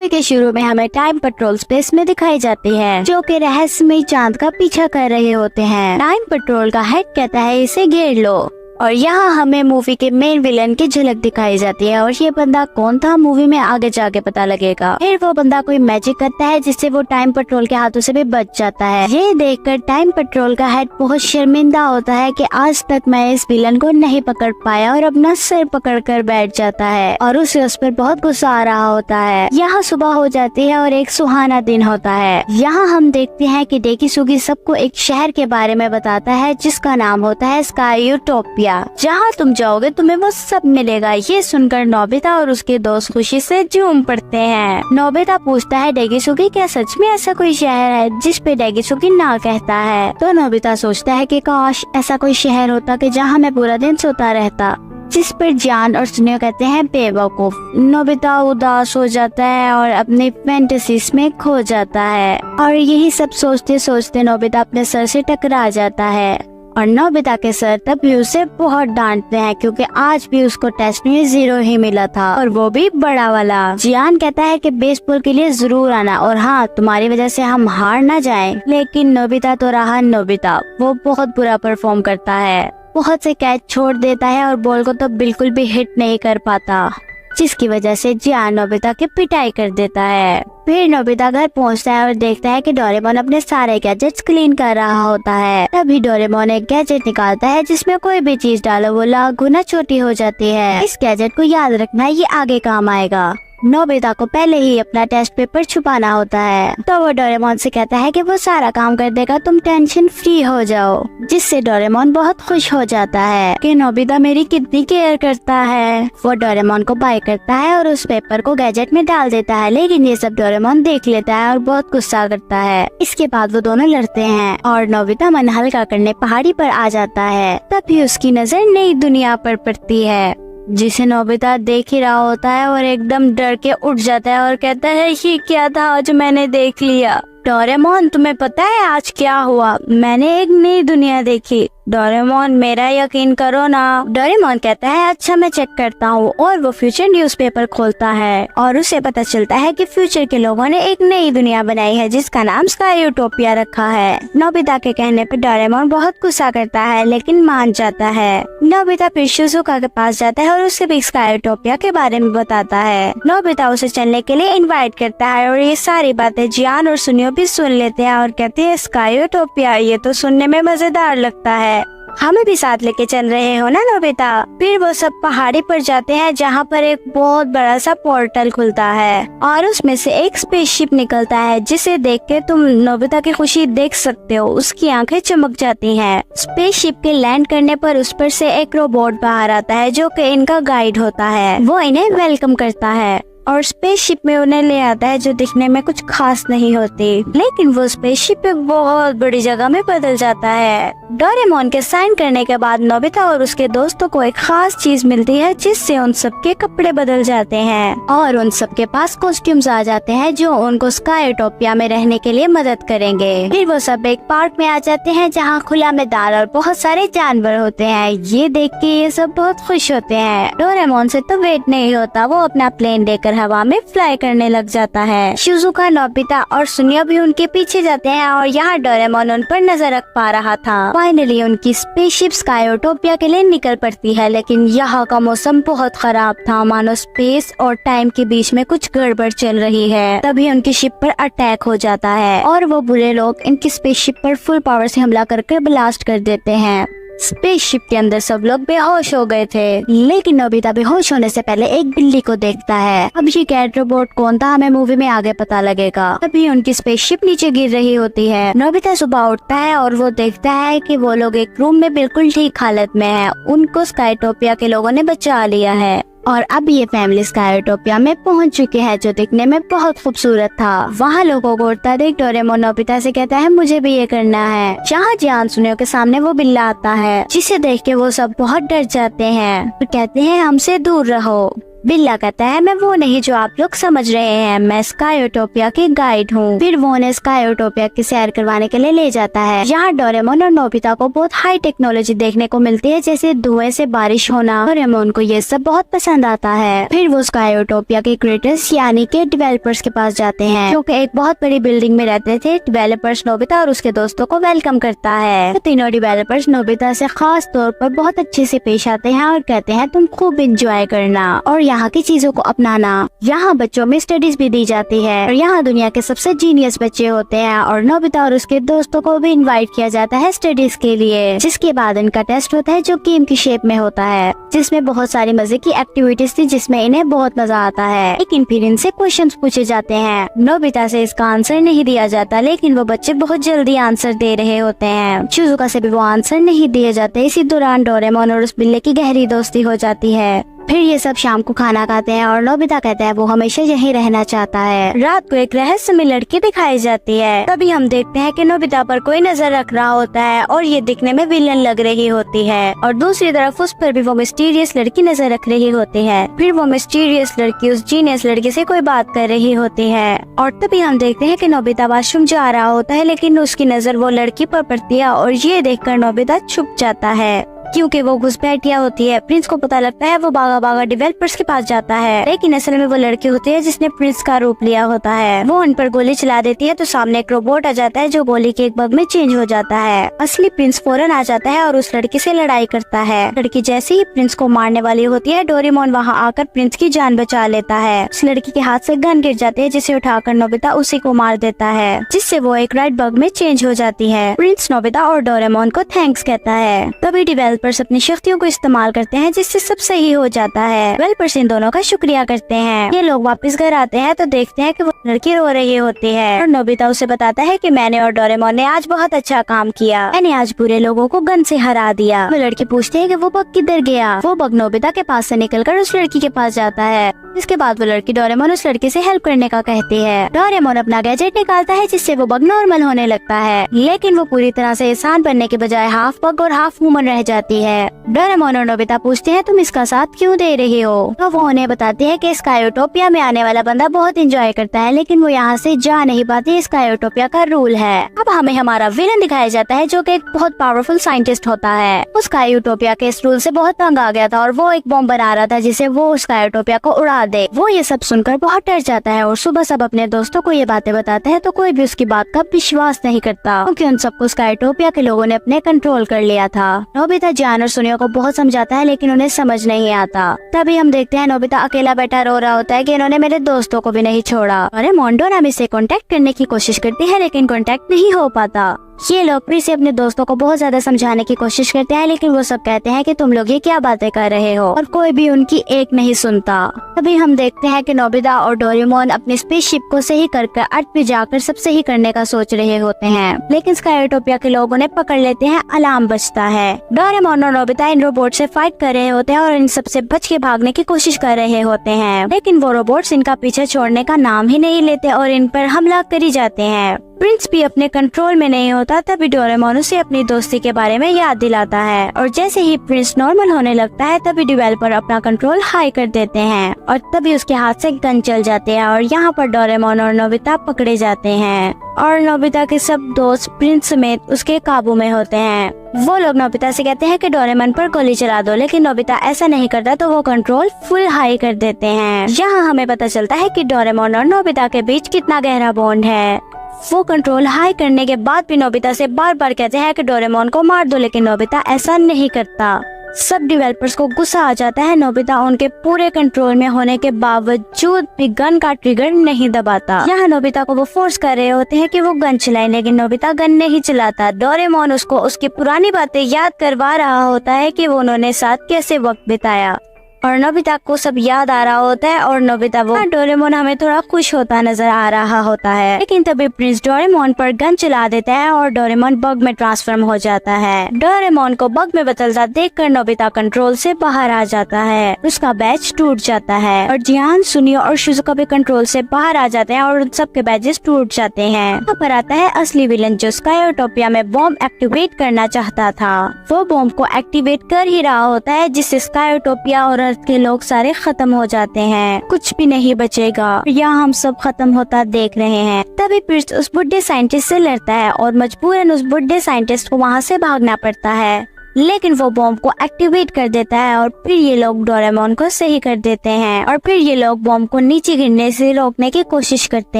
के शुरू में हमें टाइम पेट्रोल स्पेस में दिखाई जाती है, जो कि रहस्यमय चांद का पीछा कर रहे होते हैं। टाइम पेट्रोल का हेड कहता है इसे घेर लो, और यहाँ हमें मूवी के मेन विलन की झलक दिखाई जाती है। और ये बंदा कौन था मूवी में आगे जाके पता लगेगा। फिर वो बंदा कोई मैजिक करता है जिससे वो टाइम पेट्रोल के हाथों से भी बच जाता है। ये देखकर टाइम पेट्रोल का हेड बहुत शर्मिंदा होता है कि आज तक मैं इस विलन को नहीं पकड़ पाया, और अपना सिर पकड़ कर बैठ जाता है और उसे उस पर बहुत गुस्सा आ रहा होता है। यहाँ सुबह हो जाती है और एक सुहाना दिन होता है। यहाँ हम देखते हैं कि डेकिसुगी सबको एक शहर के बारे में बताता है जिसका नाम होता है स्काई यूटोपिया। जहाँ तुम जाओगे तुम्हें वो सब मिलेगा। ये सुनकर नोबिता और उसके दोस्त खुशी से झूम पड़ते हैं। नोबिता पूछता है डेकिसुगी क्या सच में ऐसा कोई शहर है, जिस पे डेकिसुगी ना कहता है। तो नोबिता सोचता है कि काश ऐसा कोई शहर होता कि जहाँ मैं पूरा दिन सोता रहता, जिस पर जान और सुनियो कहते हैं बेवकूफ। नोबिता उदास हो जाता है और अपनी फैंटेसीज में खो जाता है, और यही सब सोचते सोचते नोबिता अपने सर से टकरा जाता है। और नोबिता के सर तब भी उसे बहुत डांटते हैं, क्योंकि आज भी उसको टेस्ट में 0 ही मिला था, और वो भी बड़ा वाला। जियान कहता है कि बेसबॉल के लिए जरूर आना, और हाँ तुम्हारी वजह से हम हार ना जाएं। लेकिन नोबिता तो रहा नोबिता, वो बहुत बुरा परफॉर्म करता है, बहुत से कैच छोड़ देता है और बॉल को तो बिल्कुल भी हिट नहीं कर पाता, जिसकी वजह से जियान नोबिता की पिटाई कर देता है। फिर नोबिता घर पहुंचता है और देखता है कि डोरेमोन अपने सारे गैजेट्स क्लीन कर रहा होता है। तभी डोरेमोन एक गैजेट निकालता है जिसमें कोई भी चीज डालो वो लाख गुना छोटी हो जाती है। इस गैजेट को याद रखना, ये आगे काम आएगा। नोबिता को पहले ही अपना टेस्ट पेपर छुपाना होता है, तो वो डोरेमोन से कहता है कि वो सारा काम कर देगा, तुम टेंशन फ्री हो जाओ, जिससे डोरेमोन बहुत खुश हो जाता है कि नोबिता मेरी कितनी केयर करता है। वो डोरेमोन को बाय करता है और उस पेपर को गैजेट में डाल देता है, लेकिन ये सब डोरेमोन देख लेता है और बहुत गुस्सा करता है। इसके बाद वो दोनों लड़ते हैं और नोबिता मन हल्का करने पहाड़ी पर आ जाता है। तभी उसकी नजर नई दुनिया पर पड़ती है, जिसे नोबिता देख ही रहा होता है और एकदम डर के उठ जाता है और कहता है ये क्या था जो मैंने देख लिया। डोरेमोन तुम्हें पता है आज क्या हुआ? मैंने एक नई दुनिया देखी। डोरेमोन मेरा यकीन करो ना। डोरेमोन कहता है अच्छा मैं चेक करता हूँ, और वो फ्यूचर न्यूज़पेपर खोलता है और उसे पता चलता है कि फ्यूचर के लोगों ने एक नई दुनिया बनाई है जिसका नाम स्काई यूटोपिया रखा है। नोबिता के कहने पर डोरेमोन बहुत गुस्सा करता है, लेकिन मान जाता है। नोबिता फिर शिजुका के पास जाता है और उसे भी स्काई यूटोपिया के बारे में बताता है। नोबिता उसे चलने के लिए इन्वाइट करता है और ये सारी बातें जियान और सुनियो भी सुन लेते हैं और कहते हैं स्काई यूटोपिया, ये तो सुनने में मजेदार लगता है, हमें भी साथ लेके चल रहे हो ना नोबिता। फिर वो सब पहाड़ी पर जाते हैं जहाँ पर एक बहुत बड़ा सा पोर्टल खुलता है और उसमें से एक स्पेसशिप निकलता है, जिसे देख के तुम नोबिता की खुशी देख सकते हो, उसकी आंखें चमक जाती हैं। स्पेसशिप के लैंड करने पर उस पर से एक रोबोट बाहर आता है जो कि इनका गाइड होता है। वो इन्हें वेलकम करता है और स्पेसशिप में उन्हें ले आता है जो दिखने में कुछ खास नहीं होती, लेकिन वो स्पेसशिप एक बहुत बड़ी जगह में बदल जाता है। डोरेमोन के साइन करने के बाद नोबिता और उसके दोस्तों को एक खास चीज मिलती है जिससे उन सबके कपड़े बदल जाते हैं और उन सबके पास कॉस्ट्यूम्स आ जाते हैं जो उनको स्काई यूटोपिया में रहने के लिए मदद करेंगे। फिर वो सब एक पार्क में आ जाते हैं जहाँ खुला मैदान और बहुत सारे जानवर होते हैं। ये देख के ये सब बहुत खुश होते हैं। डोरेमोन से तो वेट नहीं होता, वो अपना प्लेन लेकर हवा में फ्लाई करने लग जाता है। शिजुका, नोबिता और सुनियो भी उनके पीछे जाते हैं और यहाँ डोरेमोन उन पर नजर रख पा रहा था। फाइनली उनकी स्पेसशिप स्काई यूटोपिया के लिए निकल पड़ती है, लेकिन यहाँ का मौसम बहुत खराब था, मानो स्पेस और टाइम के बीच में कुछ गड़बड़ चल रही है। तभी उनकी शिप पर अटैक हो जाता है और वो बुरे लोग इनकी स्पेसशिप पर फुल पावर से हमला करके ब्लास्ट कर देते हैं। स्पेसशिप के अंदर सब लोग बेहोश हो गए थे, लेकिन नोबिता बेहोश होने से पहले एक बिल्ली को देखता है। अब ये कैट रोबोट कौन था हमें मूवी में आगे पता लगेगा। तभी उनकी स्पेसशिप नीचे गिर रही होती है। नोबिता सुबह उठता है और वो देखता है कि वो लोग एक रूम में बिल्कुल ठीक हालत में है, उनको स्काईटोपिया के लोगों ने बचा लिया है और अब ये फैमिली स्काई यूटोपिया में पहुंच चुके हैं, जो दिखने में बहुत खूबसूरत था। वहाँ लोगों को उड़ता देख डोरेमोन नोबिता से कहता है मुझे भी ये करना है। जहाँ जियान सुनियो के सामने वो बिल्ला आता है, जिसे देख के वो सब बहुत डर जाते हैं और कहते हैं हमसे दूर रहो। बिल्ला कहता है मैं वो नहीं जो आप लोग समझ रहे हैं, मैं स्काईटोपिया की गाइड हूँ। फिर वो उन्हें स्काईटोपिया की सैर करवाने के लिए ले जाता है। यहाँ डोरेमोन और नोबिता को बहुत हाई टेक्नोलॉजी देखने को मिलती है, जैसे धुएं से बारिश होना। डोरेमोन को ये सब बहुत पसंद आता है। फिर वो स्काईटोपिया के क्रिएटर्स यानी के डेवलपर्स के पास जाते हैं, जो कि एक बहुत बड़ी बिल्डिंग में रहते थे। डेवलपर्स नोबिता और उसके दोस्तों को वेलकम करता है। तो तीनों डेवलपर्स नोबिता से खास तौर पर बहुत अच्छे से पेश आते हैं और कहते हैं तुम खूब एंजॉय करना और यहाँ की चीजों को अपनाना। यहाँ बच्चों में स्टडीज भी दी जाती है और यहाँ दुनिया के सबसे जीनियस बच्चे होते हैं और नोबिता और उसके दोस्तों को भी इनवाइट किया जाता है स्टडीज के लिए। जिसके बाद इनका टेस्ट होता है जो गेम की शेप में होता है, जिसमें बहुत सारी मजे की एक्टिविटीज थी, जिसमें इन्हें बहुत मजा आता है। लेकिन फिर इनसे क्वेश्चंस पूछे जाते हैं। नोबिता से इसका आंसर नहीं दिया जाता, लेकिन वो बच्चे बहुत जल्दी आंसर दे रहे होते हैं। शिजुका से भी वो आंसर नहीं दिए जाते। इसी दौरान डोरेमोन और उस बिल्ली की गहरी दोस्ती हो जाती है। फिर ये सब शाम को खाना खाते हैं और नोबिता कहता है वो हमेशा यहीं रहना चाहता है। रात को एक रहस्यमय लड़की दिखाई जाती है। तभी हम देखते हैं कि नोबिता पर कोई नजर रख रहा होता है और ये दिखने में विलन लग रही होती है, और दूसरी तरफ उस पर भी वो मिस्टीरियस लड़की नजर रख रही होती है। फिर वो मिस्टीरियस लड़की उस जीनियस लड़की से कोई बात कर रही होती है, और तभी हम देखते हैं कि नोबिता वॉशरूम जा रहा होता है, लेकिन उसकी नजर वो लड़की पर पड़ती है और ये देखकर नोबिता छुप जाता है क्योंकि वो घुसपैठिया होती है। प्रिंस को पता लगता है, वो भागा भागा डेवलपर्स के पास जाता है, लेकिन असल में वो लड़की होती है जिसने प्रिंस का रूप लिया होता है। वो उन पर गोली चला देती है तो सामने एक रोबोट आ जाता है जो गोली के एक बग में चेंज हो जाता है। असली प्रिंस फौरन आ जाता है और उस लड़की से लड़ाई करता है। लड़की जैसे ही प्रिंस को मारने वाली होती है, डोरेमोन वहाँ आकर प्रिंस की जान बचा लेता है। उस लड़की के हाथ से गन गिर जाती है, जिसे उठाकर नोबिता उसी को मार देता है, जिससे वो एक रेड बग में चेंज हो जाती है। प्रिंस नोबिता और डोरेमोन को थैंक्स कहता है। तभी डेवलपर्स अपनी शक्तियों को इस्तेमाल करते हैं, जिससे सब सही हो जाता है। डेवलपर्स इन दोनों का शुक्रिया करते हैं। ये लोग वापस घर आते हैं तो देखते हैं कि वो लड़की रो रही होती है और नोबिता उसे बताता है कि मैंने और डोरेमोन ने आज बहुत अच्छा काम किया, मैंने आज बुरे लोगों को गन से हरा दिया। वो लड़की पूछती है कि वो बग किधर गया। वो बग नोबिता के पास से निकलकर उस लड़की के पास जाता है। इसके बाद वो लड़की डोरेमोन उस लड़की से हेल्प करने का कहती है। डोरेमोन अपना गैजेट निकालता है, जिससे वो बग नॉर्मल होने लगता है, लेकिन वो पूरी तरह से इंसान बनने के बजाय हाफ बग और हाफ ह्यूमन रह जाती है। डोरेमोन और नोबिता पूछते हैं तुम इसका साथ क्यों दे रही हो। तो वो उन्हें बताती है कि स्काईटोपिया में आने वाला बंदा बहुत एंजॉय करता है, लेकिन वो यहाँ से जा नहीं पाती। स्काईटोपिया का रूल है। अब हमें हमारा विलन दिखाया जाता है, जो कि एक बहुत पावरफुल साइंटिस्ट होता है। वो स्काईटोपिया के इस रूल से बहुत तंग आ गया था और वो एक बॉम्ब बना रहा था, जिसे वो स्काईटोपिया को उड़ा दे। वो ये सब सुनकर बहुत डर जाता है और सुबह सब अपने दोस्तों को ये बातें बताते हैं, तो कोई भी उसकी बात का विश्वास नहीं करता, क्योंकि उन सबको स्काईटोपिया के लोगों ने अपने कंट्रोल कर लिया था। नोबिता जान और सुनियो को बहुत समझाता है, लेकिन उन्हें समझ नहीं आता। तभी हम देखते हैं नोबिता अकेला बैठा रो रहा होता है कि इन्होंने मेरे दोस्तों को भी नहीं छोड़ा। अरे डोरेमोन से कांटेक्ट करने की कोशिश करती है, लेकिन कांटेक्ट नहीं हो पाता। ये लोग फिर से अपने दोस्तों को बहुत ज्यादा समझाने की कोशिश करते हैं, लेकिन वो सब कहते हैं कि तुम लोग ये क्या बातें कर रहे हो, और कोई भी उनकी एक नहीं सुनता। तभी हम देखते हैं कि नोबिता और डोरेमोन अपनी स्पेसशिप को सही करके अर्थ पे जाकर सब सही करने का सोच रहे होते हैं, लेकिन स्काईटोपिया के लोग उन्हें पकड़ लेते हैं। अलार्म बजता है। डोरेमोन और नोबिता इन रोबोट से फाइट कर रहे होते हैं और इन सबसे बच के भागने की कोशिश कर रहे होते हैं, लेकिन वो रोबोट्स इनका पीछे छोड़ने का नाम ही नहीं लेते और इन पर हमला करी जाते हैं। प्रिंस भी अपने कंट्रोल में नहीं होता। तभी डोरेमोन उसे अपनी दोस्ती के बारे में याद दिलाता है, और जैसे ही प्रिंस नॉर्मल होने लगता है, तभी डेवलपर अपना कंट्रोल हाई कर देते हैं और तभी उसके हाथ से गन चल जाते हैं और यहाँ पर डोरेमोन और नोबिता पकड़े जाते हैं, और नोबिता के सब दोस्त प्रिंस समेत उसके काबू में होते हैं। वो लोग नोबिता से कहते हैं कि डोरेमोन पर गोली चला दो, लेकिन नोबिता ऐसा नहीं करता, तो वो कंट्रोल फुल हाई कर देते हैं। यहाँ हमें पता चलता है कि डोरेमोन और नोबिता के बीच कितना गहरा बॉन्ड है। वो कंट्रोल हाई करने के बाद भी नोबिता से बार बार कहते हैं कि डोरेमोन को मार दो, लेकिन नोबिता ऐसा नहीं करता। सब डेवलपर्स को गुस्सा आ जाता है। नोबिता उनके पूरे कंट्रोल में होने के बावजूद भी गन का ट्रिगर नहीं दबाता। यहाँ नोबिता को वो फोर्स कर रहे होते हैं कि वो गन चलाए, लेकिन नोबिता गन नहीं चलाता। डोरेमोन उसको उसकी पुरानी बातें याद करवा रहा होता है कि वो उन्होंने साथ कैसे वक्त बिताया, और नोबिता को सब याद आ रहा होता है, और नोबिता वो डोरेमोन हमें थोड़ा खुश होता नजर आ रहा होता है। लेकिन तभी प्रिंस डोरेमोन पर गन चला देता है और डोरेमोन बग में ट्रांसफॉर्म हो जाता है। डोरेमोन को बग में बदलता देखकर नोबिता कंट्रोल से बाहर आ जाता है। उसका बैच टूट जाता है और जियान, सुनियो और शिजुका भी कंट्रोल से बाहर आ जाते हैं और उन सबके बैचेस टूट जाते हैं। यहाँ पर आता है असली विलन, जो स्काईटोपिया में बॉम्ब एक्टिवेट करना चाहता था। वो बॉम्ब को एक्टिवेट कर ही रहा होता है, जिससे स्काईटोपिया और अर्थ के लोग सारे खत्म हो जाते हैं, कुछ भी नहीं बचेगा, यहाँ हम सब खत्म होता देख रहे हैं। तभी प्रिंस उस बुढ़े साइंटिस्ट से लड़ता है और मजबूरन उस बुढ़े साइंटिस्ट को वहाँ से भागना पड़ता है, लेकिन वो बॉम्ब को एक्टिवेट कर देता है और फिर ये लोग डोरेमोन को सही कर देते हैं और फिर ये लोग बॉम्ब को नीचे गिरने से रोकने की कोशिश करते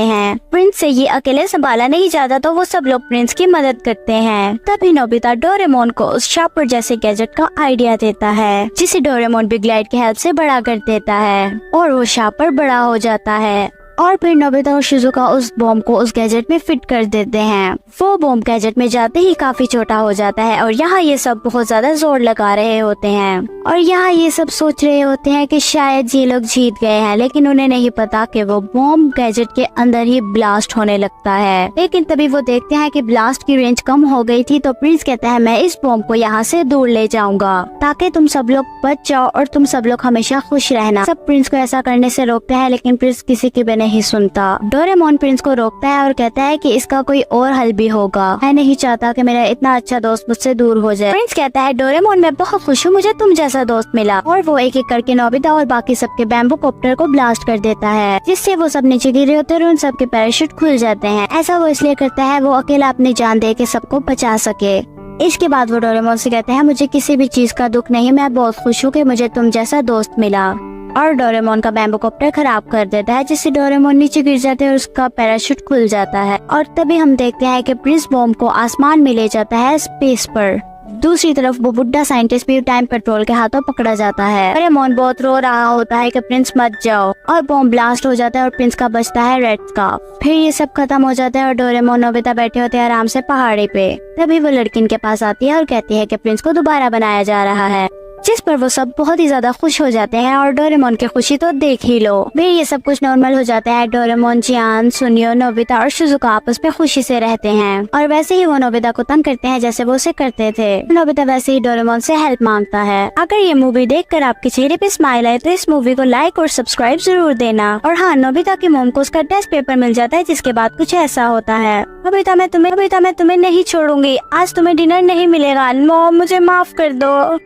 हैं। प्रिंस से ये अकेले संभाला नहीं जाता तो वो सब लोग प्रिंस की मदद करते हैं। तभी नोबिता डोरेमोन को उस शार्पर जैसे गैजेट का आइडिया देता है, जिसे डोरेमोन बिग लाइट की हेल्प से बड़ा कर देता है और वो शार्पर बड़ा हो जाता है। और फिर नोबिता और शिजुका उस बॉम्ब को उस गैजेट में फिट कर देते हैं। वो बॉम्ब गैजेट में जाते ही काफी छोटा हो जाता है और यहाँ ये सब बहुत ज्यादा जोर लगा रहे होते हैं और यहाँ ये सब सोच रहे होते हैं कि शायद ये लोग जीत गए हैं, लेकिन उन्हें नहीं पता कि वो बॉम्ब गैजेट के अंदर ही ब्लास्ट होने लगता है। लेकिन तभी वो देखते हैं कि ब्लास्ट की रेंज कम हो गई थी, तो प्रिंस कहता है मैं इस बॉम्ब को यहाँ से दूर ले जाऊंगा ताकि तुम सब लोग बच जाओ और तुम सब लोग हमेशा खुश रहना। सब प्रिंस को ऐसा करने से रोकते हैं, लेकिन प्रिंस किसी की भी नहीं सुनता। डोरेमोन प्रिंस को रोकता है और कहता है कि इसका कोई और हल भी होगा, मैं नहीं चाहता कि मेरा इतना अच्छा दोस्त मुझसे दूर हो जाए। प्रिंस कहता है डोरेमोन मैं बहुत खुश हूँ मुझे तुम जैसा दोस्त मिला, और वो एक एक करके नोबिता और बाकी सबके बैम्बू कॉप्टर को ब्लास्ट कर देता है, जिससे वो सब नीचे गिरे होते हैं और उन सबके पैराशूट खुल जाते हैं। ऐसा वो इसलिए करता है वो अकेला अपनी जान दे के सबको बचा सके। इसके बाद वो डोरेमोन से कहते हैं मुझे किसी भी चीज का दुख नहीं, मैं बहुत खुश हूँ कि मुझे तुम जैसा दोस्त मिला। और डोरेमोन का बैम्बू कॉप्टर खराब कर देता है, जिससे डोरेमोन नीचे गिर जाते हैं और उसका पैराशूट खुल जाता है। और तभी हम देखते हैं कि प्रिंस बॉम्ब को आसमान में ले जाता है स्पेस पर। दूसरी तरफ वो बुढ़ा साइंटिस्ट भी टाइम पेट्रोल के हाथों पकड़ा जाता है। डोरेमोन बहुत रो रहा होता है कि प्रिंस मत जाओ, और बॉम्ब ब्लास्ट हो जाता है और प्रिंस का बचता है रेड स्कार्फ। फिर ये सब खत्म हो जाता है और डोरेमोन नोबिता बैठे होते हैं आराम से पहाड़ी पे। तभी वो लड़की इनके पास आती है और कहती है कि प्रिंस को दोबारा बनाया जा रहा है, जिस पर वो सब बहुत ही ज्यादा खुश हो जाते हैं। और डोरेमोन की खुशी तो देख ही लो। फिर ये सब कुछ नॉर्मल हो जाता है। डोरेमोन, जियान, सुनियो, नोबिता और शिजुका आपस में खुशी से रहते हैं, और वैसे ही वो नोबिता को तंग करते हैं जैसे वो उसे करते थे। नोबिता वैसे ही डोरेमोन से हेल्प मांगता है। अगर ये मूवी देखकर आपके चेहरे पे स्माइल आए तो इस मूवी को लाइक और सब्सक्राइब जरूर देना। और हाँ, नोबिता की मॉम को उसका टेस्ट पेपर मिल जाता है, जिसके बाद कुछ ऐसा होता है, नोबिता मैं तुम्हें नहीं छोड़ूंगी, आज तुम्हें डिनर नहीं मिलेगा, मॉम मुझे माफ कर दो।